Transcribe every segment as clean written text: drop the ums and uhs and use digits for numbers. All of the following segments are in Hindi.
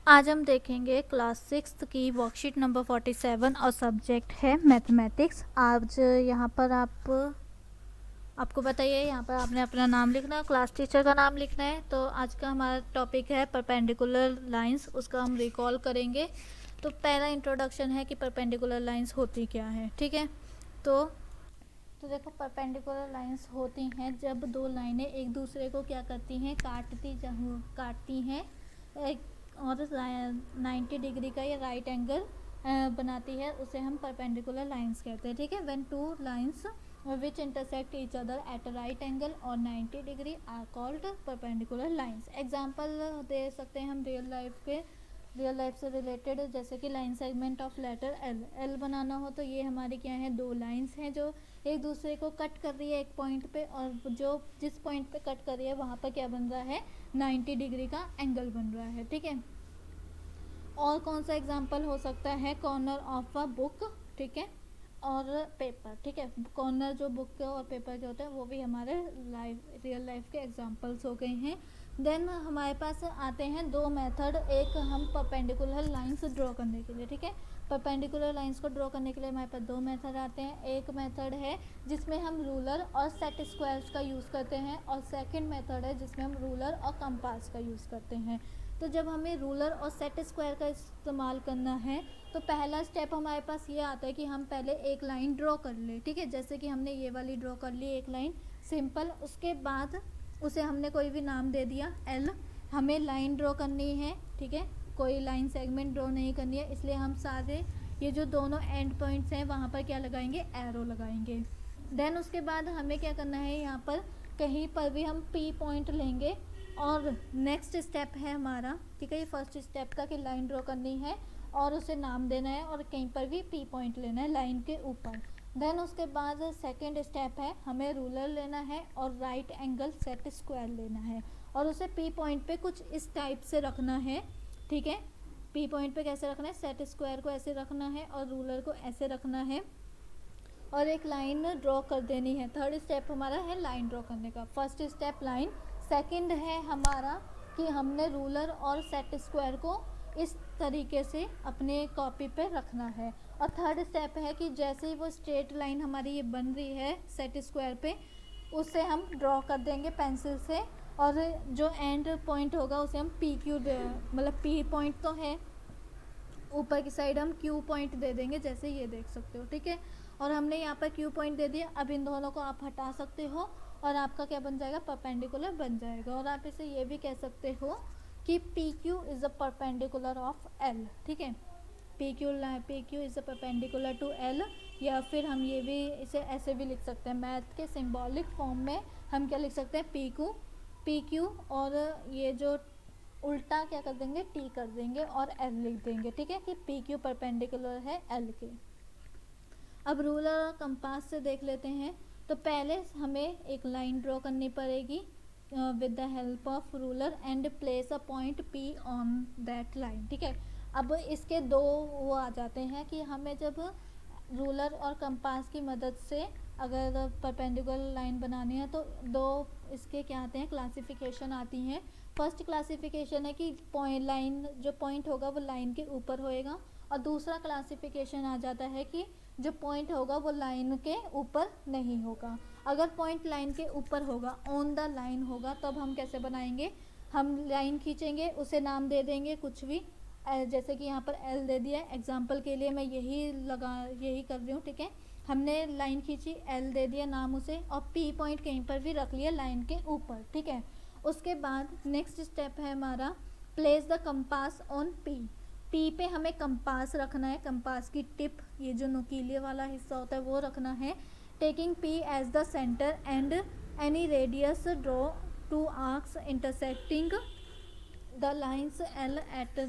आज हम देखेंगे क्लास 6 की वर्कशीट नंबर 47 और सब्जेक्ट है मैथमेटिक्स। आज यहाँ पर आपको बताइए, यहाँ पर आपने अपना नाम लिखना है, क्लास टीचर का नाम लिखना है। तो आज का हमारा टॉपिक है परपेंडिकुलर लाइंस, उसका हम रिकॉल करेंगे। तो पहला इंट्रोडक्शन है कि परपेंडिकुलर लाइंस होती क्या है। ठीक है, तो देखो, परपेंडिकुलर लाइंस होती हैं जब दो लाइनें एक दूसरे को क्या करती हैं, काटती हैं और 90 डिग्री का ये राइट एंगल बनाती है, उसे हम परपेंडिकुलर लाइंस कहते हैं। ठीक है, when two lines which intersect each other at right angle और 90 degree are called perpendicular lines. Example दे सकते हैं हम रियल लाइफ से रिलेटेड, जैसे कि line segment of letter L बनाना हो तो ये हमारी क्या है, दो लाइंस हैं जो एक दूसरे को कट कर रही है एक पॉइंट पे, और जो जिस पॉइंट पे कट कर रही है वहाँ पर क्या बन रहा है, 90 डिग्री का एंगल बन रहा है। ठीक है, और कौन सा एग्जांपल हो सकता है, कॉर्नर ऑफ अ बुक, ठीक है, और पेपर। ठीक है, कॉर्नर जो बुक के और पेपर के होते हैं वो भी हमारे रियल लाइफ के एग्जांपल्स हो गए हैं। देन हमारे पास आते हैं दो मेथड, एक हम परपेंडिकुलर लाइंस ड्रॉ करने के लिए। ठीक है, परपेंडिकुलर लाइंस को ड्रॉ करने के लिए हमारे पास दो मेथड आते हैं। एक मेथड है जिसमें हम रूलर और सेट स्क्वायर्स का यूज़ करते हैं, और सेकंड मेथड है जिसमें हम रूलर और कंपास का यूज़ करते हैं। तो जब हमें रूलर और सेट स्क्वायर का इस्तेमाल करना है तो पहला स्टेप हमारे पास ये आता है कि हम पहले एक लाइन ड्रॉ कर ले। ठीक है, जैसे कि हमने ये वाली ड्रॉ कर ली एक लाइन सिंपल, उसके बाद उसे हमने कोई भी नाम दे दिया एल। हमें लाइन ड्रॉ करनी है, ठीक है, कोई लाइन सेगमेंट ड्रॉ नहीं करनी है, इसलिए हम सारे ये जो दोनों एंड पॉइंट्स हैं वहाँ पर क्या लगाएंगे, एरो लगाएंगे। देन उसके बाद हमें क्या करना है, यहाँ पर कहीं पर भी हम पी पॉइंट लेंगे, और नेक्स्ट स्टेप है हमारा, ठीक है, ये फर्स्ट स्टेप था कि लाइन ड्रॉ करनी है और उसे नाम देना है, और कहीं पर भी पी पॉइंट लेना है लाइन के ऊपर। देन उसके बाद सेकंड स्टेप है, हमें रूलर लेना है और राइट एंगल सेट स्क्वायर लेना है, और उसे पी पॉइंट पे कुछ इस टाइप से रखना है। ठीक है, पी पॉइंट पे कैसे रखना है, सेट स्क्वायर को ऐसे रखना है और रूलर को ऐसे रखना है, और एक लाइन ड्रॉ कर देनी है। थर्ड स्टेप हमारा है लाइन ड्रॉ करने का। फर्स्ट स्टेप लाइन, सेकंड है हमारा कि हमने रूलर और सेट स्क्वायर को इस तरीके से अपने कॉपी पे रखना है, और थर्ड स्टेप है कि जैसे ही वो स्ट्रेट लाइन हमारी ये बन रही है सेट स्क्वायर पे, उसे हम ड्रॉ कर देंगे पेंसिल से, और जो एंड पॉइंट होगा उसे हम पी क्यू मतलब पी पॉइंट तो है, ऊपर की साइड हम क्यू पॉइंट दे देंगे, जैसे ये देख सकते हो। ठीक है, और हमने यहाँ पर क्यू पॉइंट दे दिया। अब इन दोनों को आप हटा सकते हो और आपका क्या बन जाएगा, परपेंडिकुलर बन जाएगा। और आप इसे ये भी कह सकते हो कि P Q is a perpendicular of L. ठीक है, P Q is a perpendicular to L, या फिर हम ये भी इसे ऐसे भी लिख सकते हैं, मैथ के सिंबॉलिक फॉर्म में हम क्या लिख सकते हैं, पी क्यू, और ये जो उल्टा क्या कर देंगे, टी कर देंगे और एल लिख देंगे। ठीक है, कि पी क्यू परपेंडिकुलर है एल के। अब रूलर और कंपास से देख लेते हैं। तो पहले हमें एक लाइन ड्रॉ करनी पड़ेगी with the help of ruler and place a point P on that line. ठीक है, अब इसके दो वो आ जाते हैं कि हमें जब रूलर और कंपास की मदद से अगर परपेंडिकुलर लाइन बनानी है तो दो इसके क्या आते हैं, क्लासिफिकेशन आती हैं। फर्स्ट क्लासिफिकेशन है कि पॉइंट लाइन जो पॉइंट होगा वो लाइन के ऊपर होएगा, और दूसरा क्लासिफिकेशन आ जाता है कि जो पॉइंट होगा वो लाइन के ऊपर नहीं होगा। अगर पॉइंट लाइन के ऊपर होगा, ऑन द लाइन होगा, तब हम कैसे बनाएंगे, हम लाइन खींचेंगे, उसे नाम दे देंगे कुछ भी, जैसे कि यहाँ पर एल दे दिया है एग्जाम्पल के लिए, मैं यही कर रही हूँ। ठीक है, हमने लाइन खींची, एल दे दिया नाम उसे, और पी पॉइंट कहीं पर भी रख लिया लाइन के ऊपर। ठीक है, उसके बाद नेक्स्ट स्टेप है हमारा, place the compass on P पे हमें कंपास रखना है, कंपास की टिप, ये जो नुकीले वाला हिस्सा होता है वो रखना है। Taking P as the center and any radius draw two arcs intersecting the lines L at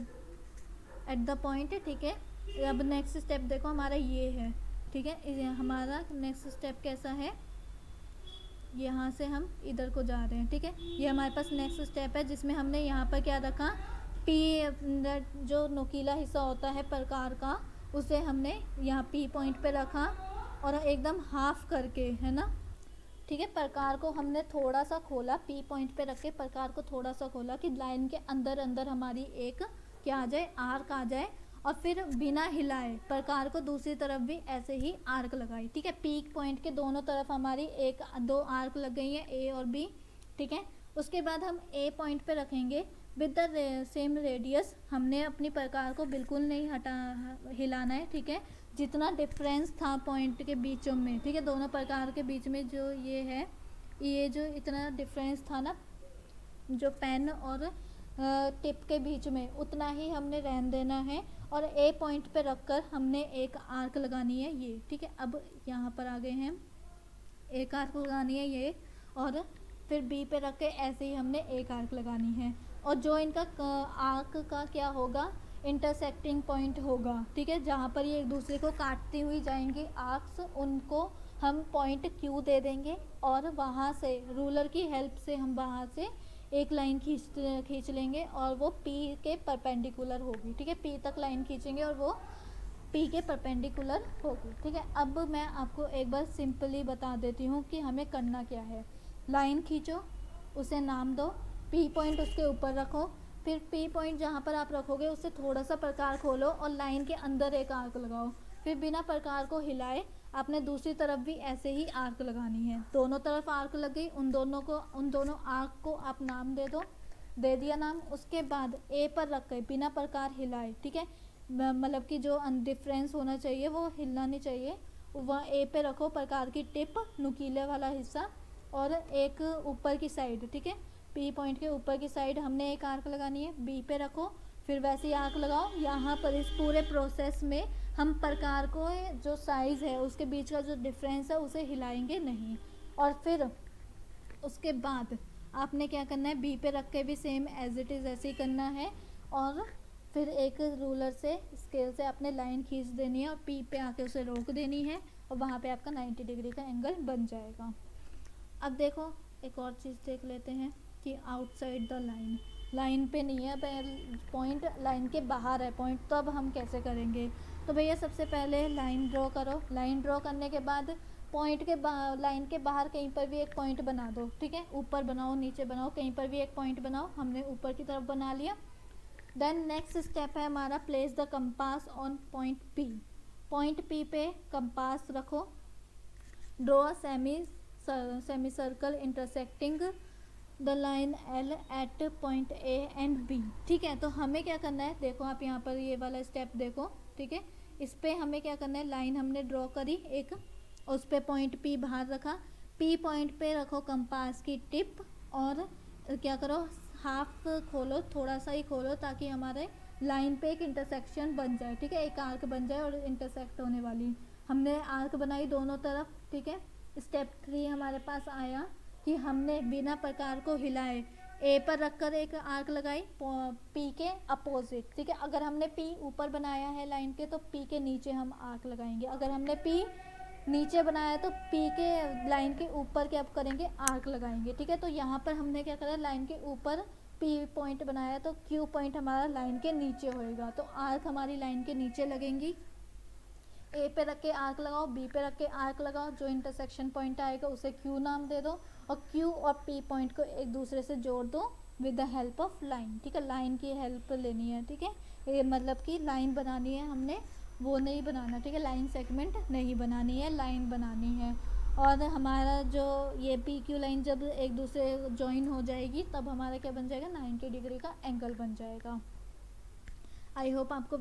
the point. ठीक है, अब नेक्स्ट स्टेप देखो हमारा ये है। ठीक है, हमारा नेक्स्ट स्टेप कैसा है, यहाँ से हम इधर को जा रहे हैं। ठीक है, ये हमारे पास नेक्स्ट स्टेप है जिसमें हमने यहाँ पर क्या रखा, पी जो नुकीला हिस्सा होता है प्रकार का, उसे हमने यहाँ पी पॉइंट पे रखा, और एकदम हाफ करके, है ना। ठीक है, प्रकार को हमने थोड़ा सा खोला, पी पॉइंट पे रख के प्रकार को थोड़ा सा खोला कि लाइन के अंदर अंदर हमारी एक क्या आ जाए, आर्क आ जाए, और फिर बिना हिलाए प्रकार को दूसरी तरफ भी ऐसे ही आर्क लगाई। ठीक है, पीक पॉइंट के दोनों तरफ हमारी एक दो आर्क लग गई है, ए और बी। ठीक है, उसके बाद हम ए पॉइंट पे रखेंगे विद द सेम रेडियस। हमने अपनी प्रकार को बिल्कुल नहीं हिलाना है। ठीक है, जितना डिफरेंस था पॉइंट के बीचों में, ठीक है, दोनों प्रकार के बीच में जो ये है, ये जो इतना डिफरेंस था ना, जो पेन और टिप के बीच में, उतना ही हमने रहने देना है। और ए पॉइंट पे रखकर हमने एक आर्क लगानी है ये। ठीक है, अब यहाँ पर आ गए हैं, एक आर्क लगानी है ये, और फिर बी पे रख के ऐसे ही हमने एक आर्क लगानी है। और जो इनका आर्क का क्या होगा, इंटरसेक्टिंग पॉइंट होगा। ठीक है, जहाँ पर ये एक दूसरे को काटती हुई जाएंगी आर्क्स, उनको हम पॉइंट क्यू दे देंगे, और वहाँ से रूलर की हेल्प से हम वहाँ से एक लाइन खींच लेंगे, और वो पी के परपेंडिकुलर होगी। ठीक है, पी तक लाइन खींचेंगे और वो पी के परपेंडिकुलर होगी। ठीक है, अब मैं आपको एक बार सिंपली बता देती हूँ कि हमें करना क्या है। लाइन खींचो, उसे नाम दो, पी पॉइंट उसके ऊपर रखो, फिर पी पॉइंट जहाँ पर आप रखोगे उससे थोड़ा सा प्रकार खोलो और लाइन के अंदर एक आर्क लगाओ। फिर बिना प्रकार को हिलाए आपने दूसरी तरफ भी ऐसे ही आर्क लगानी है। दोनों तरफ आर्क लग गई, उन दोनों आर्क को आप नाम दे दिया नाम। उसके बाद ए पर रख के बिना प्रकार हिलाए, ठीक है, मतलब कि जो डिफरेंस होना चाहिए वो हिलना नहीं चाहिए, वह ए पे रखो प्रकार की टिप, नुकीले वाला हिस्सा, और एक ऊपर की साइड। ठीक है, पी पॉइंट के ऊपर की साइड हमने एक आर्क लगानी है, बी पे रखो, फिर वैसे ही आर्क लगाओ। यहाँ पर इस पूरे प्रोसेस में हम प्रकार को जो साइज़ है उसके बीच का जो डिफरेंस है उसे हिलाएंगे नहीं। और फिर उसके बाद आपने क्या करना है, बी पे रख के भी सेम एज इट इज़ ऐसे ही करना है, और फिर एक रूलर से स्केल से आपने लाइन खींच देनी है और पी पे आके उसे रोक देनी है, और वहाँ पे आपका 90 डिग्री का एंगल बन जाएगा। अब देखो एक और चीज़ देख लेते हैं कि आउटसाइड द लाइन, लाइन पे नहीं है पॉइंट, लाइन के बाहर है पॉइंट, तो अब हम कैसे करेंगे। तो भैया सबसे पहले लाइन ड्रॉ करो, लाइन ड्रॉ करने के बाद पॉइंट के लाइन के बाहर कहीं पर भी एक पॉइंट बना दो। ठीक है, ऊपर बनाओ नीचे बनाओ, कहीं पर भी एक पॉइंट बनाओ। हमने ऊपर की तरफ बना लिया। देन नेक्स्ट स्टेप है हमारा, place the compass on point P. Point P पे कंपास रखो, draw a semi circle intersecting the line L at point A and B. ठीक है, तो हमें क्या करना है, देखो आप यहाँ पर ये वाला स्टेप देखो। ठीक है, इस पे हमें क्या करना है, लाइन हमने ड्रॉ करी एक, उस पे पॉइंट पी बाहर रखा, पी पॉइंट पे रखो कंपास की टिप, और क्या करो, हाफ खोलो, थोड़ा सा ही खोलो, ताकि हमारे लाइन पे एक इंटरसेक्शन बन जाए। ठीक है, एक आर्क बन जाए और इंटरसेक्ट होने वाली, हमने आर्क बनाई दोनों तरफ। ठीक है, स्टेप 3 हमारे पास आया कि हमने बिना प्रकार को हिलाए ए पर रखकर एक आर्क लगाई पी के अपोजिट। ठीक है, अगर हमने पी ऊपर बनाया है लाइन के तो पी के नीचे हम आर्क लगाएंगे, अगर हमने पी नीचे बनाया है तो पी के लाइन के ऊपर क्या करेंगे, आर्क लगाएंगे। ठीक है, तो यहाँ पर हमने क्या करा, लाइन के ऊपर पी पॉइंट बनाया तो क्यू पॉइंट हमारा लाइन के नीचे होएगा, तो आर्क हमारी लाइन के नीचे लगेंगी। ए पे रख के आर्क लगाओ, बी पे रख के आर्क लगाओ, जो इंटरसेक्शन पॉइंट आएगा उसे क्यू नाम दे दो, और क्यू और पी पॉइंट को एक दूसरे से जोड़ दो with the help of line. ठीक है, लाइन की हेल्प लेनी है। ठीक है, ये मतलब कि लाइन बनानी है हमने, वो नहीं बनाना। ठीक है, लाइन सेगमेंट नहीं बनानी है, लाइन बनानी है। और हमारा जो ये पी क्यू लाइन जब एक दूसरे ज्वाइन हो जाएगी तब हमारा क्या बन जाएगा, 90 डिग्री का एंगल बन जाएगा। आई होप आपको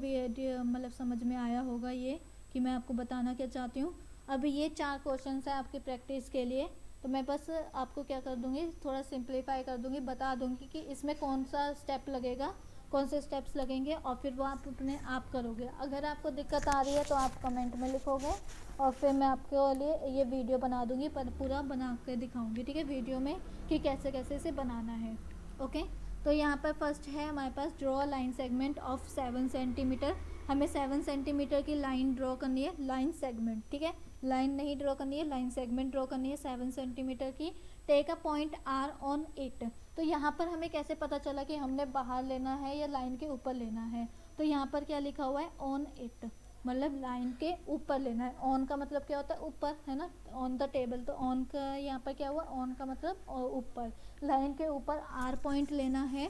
मतलब समझ में आया होगा ये कि मैं आपको बताना क्या चाहती हूँ। अभी ये 4 क्वेश्चन है आपकी प्रैक्टिस के लिए, तो मैं बस आपको क्या कर दूँगी, थोड़ा सिंप्लीफाई कर दूँगी, बता दूँगी कि इसमें कौन सा स्टेप लगेगा, कौन से स्टेप्स लगेंगे, और फिर वो आप अपने आप करोगे। अगर आपको दिक्कत आ रही है तो आप कमेंट में लिखोगे, और फिर मैं आपके लिए ये वीडियो बना दूँगी, पर पूरा बना के दिखाऊँगी। ठीक है, वीडियो में कि कैसे कैसे इसे बनाना है। ओके, तो यहाँ पर फर्स्ट है हमारे पास, draw line segment of 7 centimetre. हमें 7 सेंटीमीटर की लाइन ड्रॉ करनी है, लाइन सेगमेंट। ठीक है, लाइन नहीं ड्रॉ करनी है, लाइन सेगमेंट ड्रॉ करनी है 7 सेंटीमीटर की। Take a point R on it. तो यहाँ पर हमें कैसे पता चला कि हमने बाहर लेना है या लाइन के ऊपर लेना है, तो यहाँ पर क्या लिखा हुआ है, ऑन इट, मतलब लाइन के ऊपर लेना है। ऑन का मतलब क्या होता है, ऊपर, है ना, ऑन द टेबल, तो ऑन का यहाँ पर क्या हुआ, ऑन का मतलब ऊपर, लाइन के ऊपर आर पॉइंट लेना है।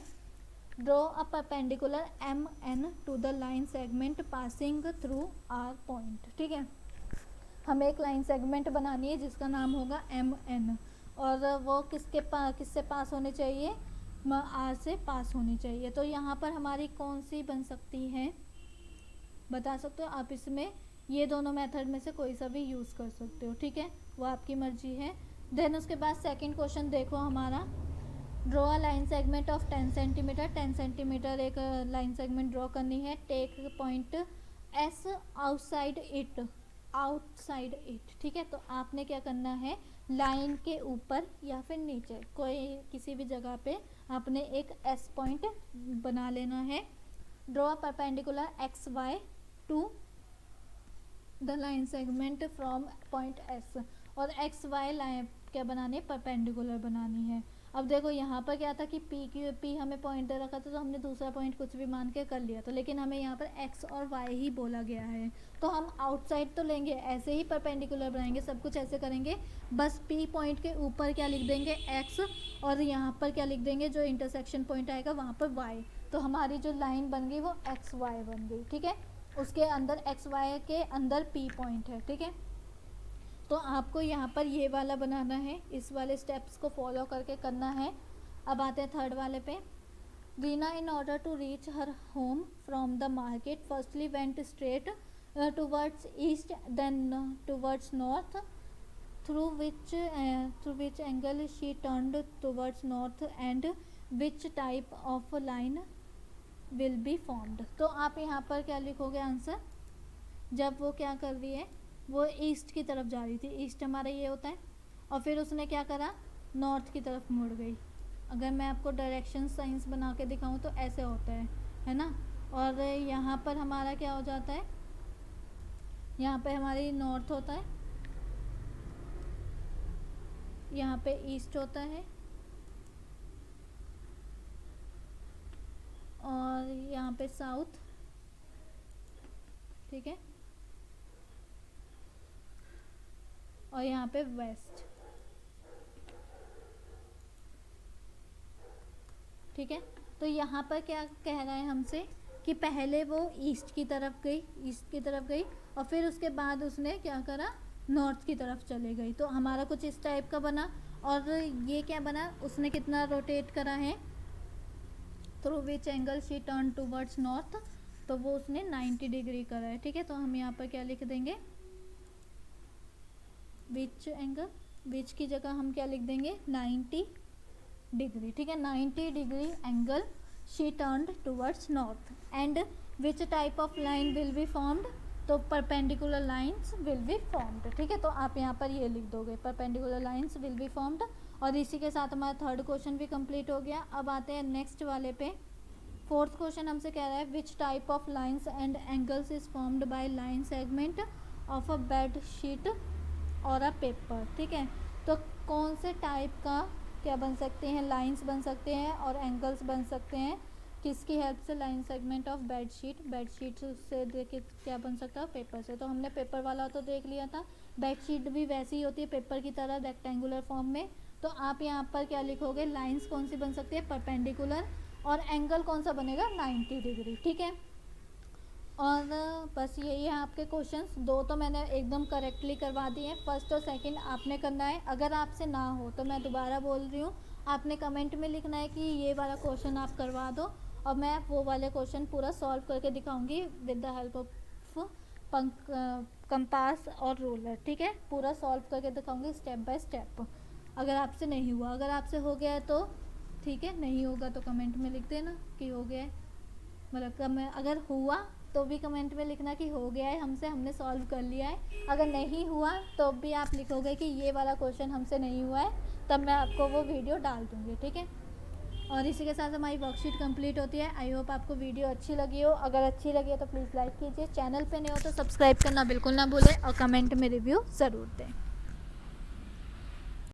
Draw a perpendicular M N to the line segment passing through R point. ठीक है, हमें एक लाइन सेगमेंट बनानी है जिसका नाम होगा एम एन, और वो किससे पास होनी चाहिए, आर से पास होनी चाहिए। तो यहाँ पर हमारी कौन सी बन सकती है, बता सकते हो आप। इसमें ये दोनों मेथड में से कोई सा भी यूज़ कर सकते हो। ठीक है, वो आपकी मर्जी है। देन उसके बाद सेकंड क्वेश्चन देखो हमारा, draw a line segment of 10 centimetre. 10 centimetre एक लाइन सेगमेंट ड्रॉ करनी है। Take point S outside it, outside it. ठीक है, तो आपने क्या करना है, लाइन के ऊपर या फिर नीचे कोई किसी भी जगह पे आपने एक एस पॉइंट बना लेना है। Draw perpendicular X Y to the line segment from point S, और एक्स वाई लाइन क्या बनानी है, परपेंडिकुलर बनानी है। अब देखो यहाँ पर क्या था कि पी हमें पॉइंट दे रखा था, तो हमने दूसरा पॉइंट कुछ भी मान के कर लिया था, लेकिन हमें यहाँ पर एक्स और वाई ही बोला गया है, तो हम आउटसाइड तो लेंगे, ऐसे ही परपेंडिकुलर बनाएंगे, सब कुछ ऐसे करेंगे। बस पी पॉइंट के ऊपर क्या लिख देंगे, एक्स, और यहाँ पर क्या लिख देंगे, जो इंटरसेक्शन पॉइंट आएगा वहाँ पर वाई। तो हमारी जो लाइन बन गई वो एक्स वाई बन गई। ठीक है, उसके अंदर एक्स वाई के अंदर पी पॉइंट है। ठीक है, तो आपको यहाँ पर ये वाला बनाना है, इस वाले स्टेप्स को फॉलो करके करना है। अब आते हैं थर्ड वाले पे। Reena in order to reach her home from the market firstly went straight towards east then towards north, through which angle she turned towards north and which type of line will be formed. तो आप यहाँ पर क्या लिखोगे आंसर, जब वो क्या कर रही है, वो ईस्ट की तरफ जा रही थी, ईस्ट हमारा ये होता है, और फिर उसने क्या करा, नॉर्थ की तरफ मुड़ गई। अगर मैं आपको डायरेक्शन साइंस बना के दिखाऊं तो ऐसे होता है ना। और यहाँ पर हमारा क्या हो जाता है, यहाँ पे हमारी नॉर्थ होता है, यहाँ पे ईस्ट होता है, और यहाँ पे साउथ। ठीक है, और यहाँ पे वेस्ट। ठीक है, तो यहाँ पर क्या कह रहा है हमसे कि पहले वो ईस्ट की तरफ गई, और फिर उसके बाद उसने क्या करा, नॉर्थ की तरफ चले गई। तो हमारा कुछ इस टाइप का बना, और ये क्या बना, उसने कितना रोटेट करा है, through which angle she turn towards north, तो वो उसने 90 डिग्री करा है। ठीक है, तो हम यहाँ पर क्या लिख देंगे, विच एंगल, विच की जगह हम क्या लिख देंगे, 90 डिग्री। ठीक है, 90 degree angle she turned towards north and which type of line will be formed, तो perpendicular lines will be formed. ठीक है, तो आप यहाँ पर ये लिख दोगे, perpendicular lines will be formed. और इसी के साथ हमारा थर्ड क्वेश्चन भी कंप्लीट हो गया। अब आते हैं नेक्स्ट वाले पे। फोर्थ क्वेश्चन हमसे कह रहा है, विच type of lines and angles is formed by line segment of a bed sheet और अ पेपर। ठीक है, तो कौन से टाइप का क्या बन सकते हैं, लाइंस बन सकते हैं और एंगल्स बन सकते हैं, किसकी हेल्प से, लाइन सेगमेंट ऑफ बेडशीट से देखिए क्या बन सकता है, पेपर से। तो हमने पेपर वाला तो देख लिया था, बेडशीट भी वैसी ही होती है पेपर की तरह, रेक्टेंगुलर फॉर्म में। तो आप यहाँ पर क्या लिखोगे, लाइंस कौन सी बन सकती है, परपेंडिकुलर, और एंगल कौन सा बनेगा, 90 डिग्री। ठीक है, और बस यही है आपके क्वेश्चंस। दो तो मैंने एकदम करेक्टली करवा दिए हैं, फर्स्ट और सेकंड आपने करना है। अगर आपसे ना हो तो मैं दोबारा बोल रही हूँ, आपने कमेंट में लिखना है कि ये वाला क्वेश्चन आप करवा दो, और मैं वो वाले क्वेश्चन पूरा सॉल्व करके दिखाऊंगी with the help of compass और रूलर। ठीक है, पूरा सॉल्व करके दिखाऊंगी स्टेप बाय स्टेप। अगर आपसे नहीं हुआ, अगर आपसे हो गया है तो ठीक है, नहीं होगा तो कमेंट में लिख देना कि हो गया है, मतलब अगर हुआ तो भी कमेंट में लिखना कि हो गया है हमसे, हमने सॉल्व कर लिया है। अगर नहीं हुआ तो भी आप लिखोगे कि ये वाला क्वेश्चन हमसे नहीं हुआ है, तब मैं आपको वो वीडियो डाल दूँगी। ठीक है, और इसी के साथ हमारी वर्कशीट कंप्लीट होती है। आई होप आपको वीडियो अच्छी लगी हो। अगर अच्छी लगी हो तो प्लीज़ लाइक कीजिए, चैनल पे नहीं हो तो सब्सक्राइब करना बिल्कुल ना भूलें, और कमेंट में रिव्यू ज़रूर दें।